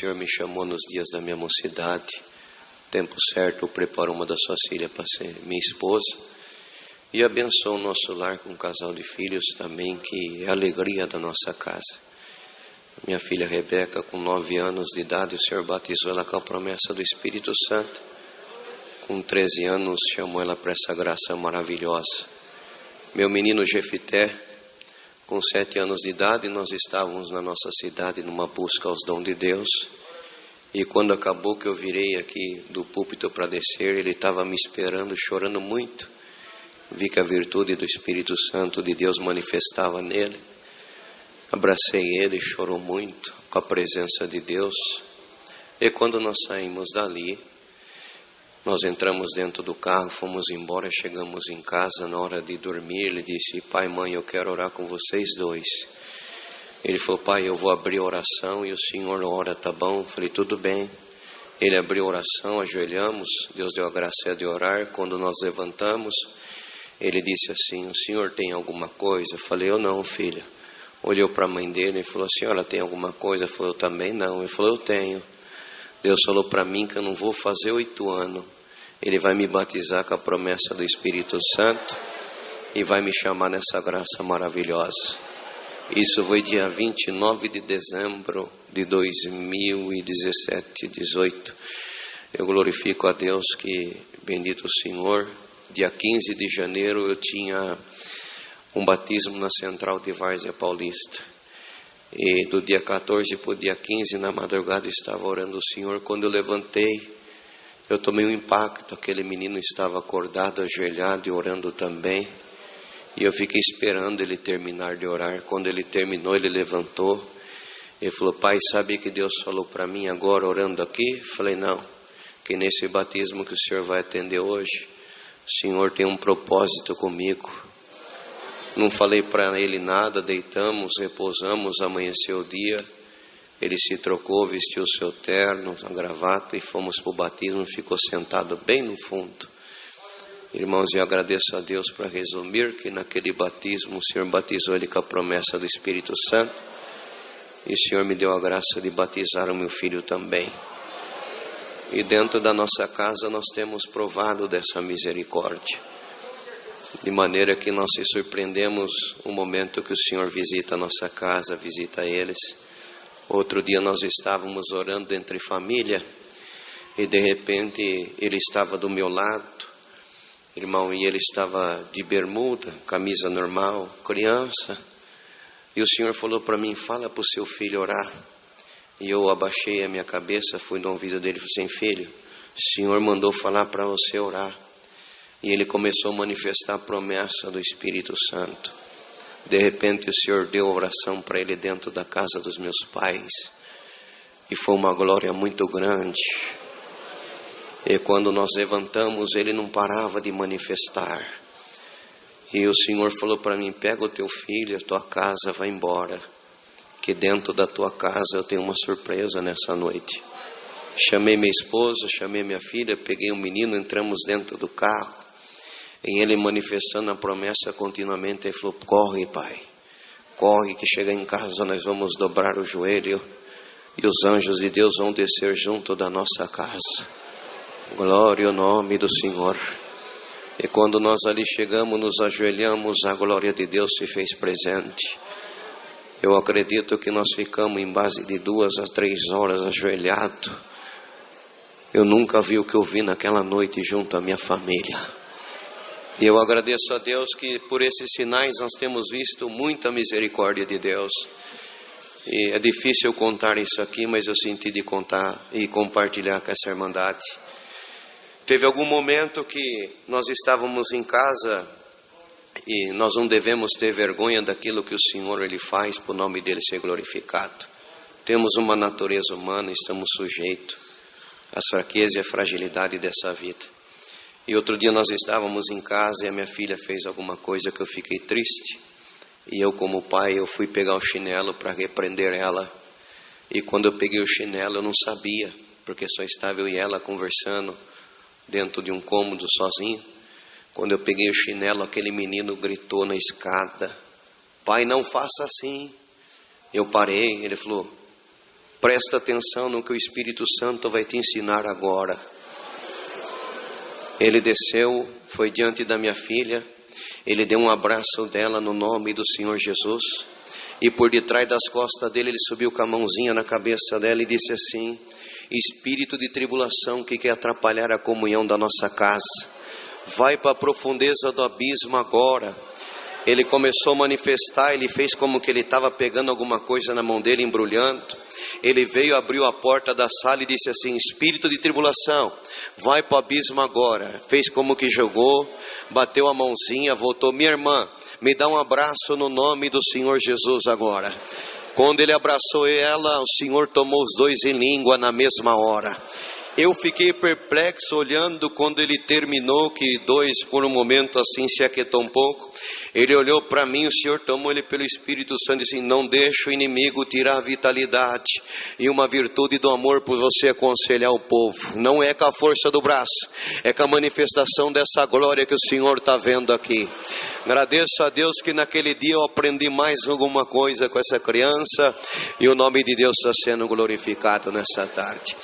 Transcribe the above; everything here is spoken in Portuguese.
Senhor me chamou nos dias da minha mocidade. Tempo certo, eu preparo uma das suas filhas para ser minha esposa. E abençoa o nosso lar com um casal de filhos também, que é a alegria da nossa casa. Minha filha Rebeca, com 9 anos de idade, o Senhor batizou ela com a promessa do Espírito Santo. Com 13 anos, chamou ela para essa graça maravilhosa. Meu menino Jefité, com 7 anos de idade, nós estávamos na nossa cidade numa busca aos dons de Deus. E quando acabou que eu virei aqui do púlpito para descer, ele estava me esperando, chorando muito. Vi que a virtude do Espírito Santo de Deus manifestava nele. Abracei ele, chorou muito com a presença de Deus. E quando nós saímos dali, nós entramos dentro do carro, fomos embora, chegamos em casa, na hora de dormir, ele disse: pai, mãe, eu quero orar com vocês dois. Ele falou: pai, eu vou abrir a oração e o senhor ora, tá bom? Eu falei: tudo bem. Ele abriu a oração, ajoelhamos, Deus deu a graça de orar. Quando nós levantamos, ele disse assim: o senhor tem alguma coisa? Eu falei: eu não, filha. Olhou para a mãe dele e falou: a senhora tem alguma coisa? Eu falei: eu também não. Ele falou: eu tenho. Deus falou para mim que eu não vou fazer 8 anos. Ele vai me batizar com a promessa do Espírito Santo e vai me chamar nessa graça maravilhosa. Isso foi dia 29 de dezembro de 2017, 18. Eu glorifico a Deus que, bendito o Senhor, dia 15 de janeiro eu tinha um batismo na Central de Várzea Paulista. E do dia 14 para o dia 15, na madrugada, estava orando o Senhor. Quando eu levantei, eu tomei um impacto. Aquele menino estava acordado, ajoelhado e orando também. E eu fiquei esperando ele terminar de orar. Quando ele terminou, ele levantou. Ele falou: pai, sabe que Deus falou para mim agora, orando aqui? Eu falei: não, que nesse batismo que o Senhor vai atender hoje, o Senhor tem um propósito comigo. Não falei para ele nada, deitamos, repousamos, amanheceu o dia. Ele se trocou, vestiu o seu terno, a gravata e fomos para o batismo. Ficou sentado bem no fundo. Irmãos, eu agradeço a Deus para resumir que naquele batismo o Senhor batizou ele com a promessa do Espírito Santo. E o Senhor me deu a graça de batizar o meu filho também. E dentro da nossa casa nós temos provado dessa misericórdia. De maneira que nós se surpreendemos o momento que o Senhor visita a nossa casa, visita eles. Outro dia nós estávamos orando entre família e de repente ele estava do meu lado, irmão, e ele estava de bermuda, camisa normal, criança. E o Senhor falou para mim: fala para o seu filho orar. E eu abaixei a minha cabeça, fui no ouvido dele e falei assim: filho, o Senhor mandou falar para você orar. E ele começou a manifestar a promessa do Espírito Santo. De repente o Senhor deu oração para ele dentro da casa dos meus pais. E foi uma glória muito grande. E quando nós levantamos, ele não parava de manifestar. E o Senhor falou para mim: pega o teu filho, a tua casa, vai embora. Que dentro da tua casa eu tenho uma surpresa nessa noite. Chamei minha esposa, chamei minha filha, peguei um menino, entramos dentro do carro. E ele manifestando a promessa continuamente, ele falou: corre, pai, corre, que chega em casa nós vamos dobrar o joelho e os anjos de Deus vão descer junto da nossa casa. Glória ao nome do Senhor. E quando nós ali chegamos, nos ajoelhamos, a glória de Deus se fez presente. Eu acredito que nós ficamos em base de 2 a 3 horas ajoelhados. Eu nunca vi o que eu vi naquela noite junto à minha família. E eu agradeço a Deus que por esses sinais nós temos visto muita misericórdia de Deus. E é difícil eu contar isso aqui, mas eu senti de contar e compartilhar com essa irmandade. Teve algum momento que nós estávamos em casa e nós não devemos ter vergonha daquilo que o Senhor ele faz para o nome dele ser glorificado. Temos uma natureza humana, estamos sujeitos às fraquezas e à fragilidade dessa vida. E outro dia nós estávamos em casa e a minha filha fez alguma coisa que eu fiquei triste. E eu, como pai, eu fui pegar o chinelo para repreender ela. E quando eu peguei o chinelo eu não sabia, porque só estava eu e ela conversando dentro de um cômodo sozinho. Quando eu peguei o chinelo, aquele menino gritou na escada: pai, não faça assim. Eu parei, ele falou: Presta atenção no que o Espírito Santo vai te ensinar agora. Ele desceu, foi diante da minha filha, ele deu um abraço dela no nome do Senhor Jesus, e por detrás das costas dele, ele subiu com a mãozinha na cabeça dela e disse assim: espírito de tribulação que quer atrapalhar a comunhão da nossa casa, vai para a profundeza do abismo agora. Ele começou a manifestar, ele fez como que ele estava pegando alguma coisa na mão dele, embrulhando. Ele veio, abriu a porta da sala e disse assim: espírito de tribulação, vai para o abismo agora. Fez como que jogou, bateu a mãozinha, voltou. Minha irmã, me dá um abraço no nome do Senhor Jesus agora. Quando ele abraçou ela, o Senhor tomou os dois em língua na mesma hora. Eu fiquei perplexo olhando quando ele terminou, que dois por um momento assim se aquietou um pouco. Ele olhou para mim, o Senhor tomou ele pelo Espírito Santo e disse: não deixa o inimigo tirar a vitalidade e uma virtude do amor por você aconselhar o povo. Não é com a força do braço, é com a manifestação dessa glória que o Senhor está vendo aqui. Agradeço a Deus que naquele dia eu aprendi mais alguma coisa com essa criança, e o nome de Deus está sendo glorificado nessa tarde.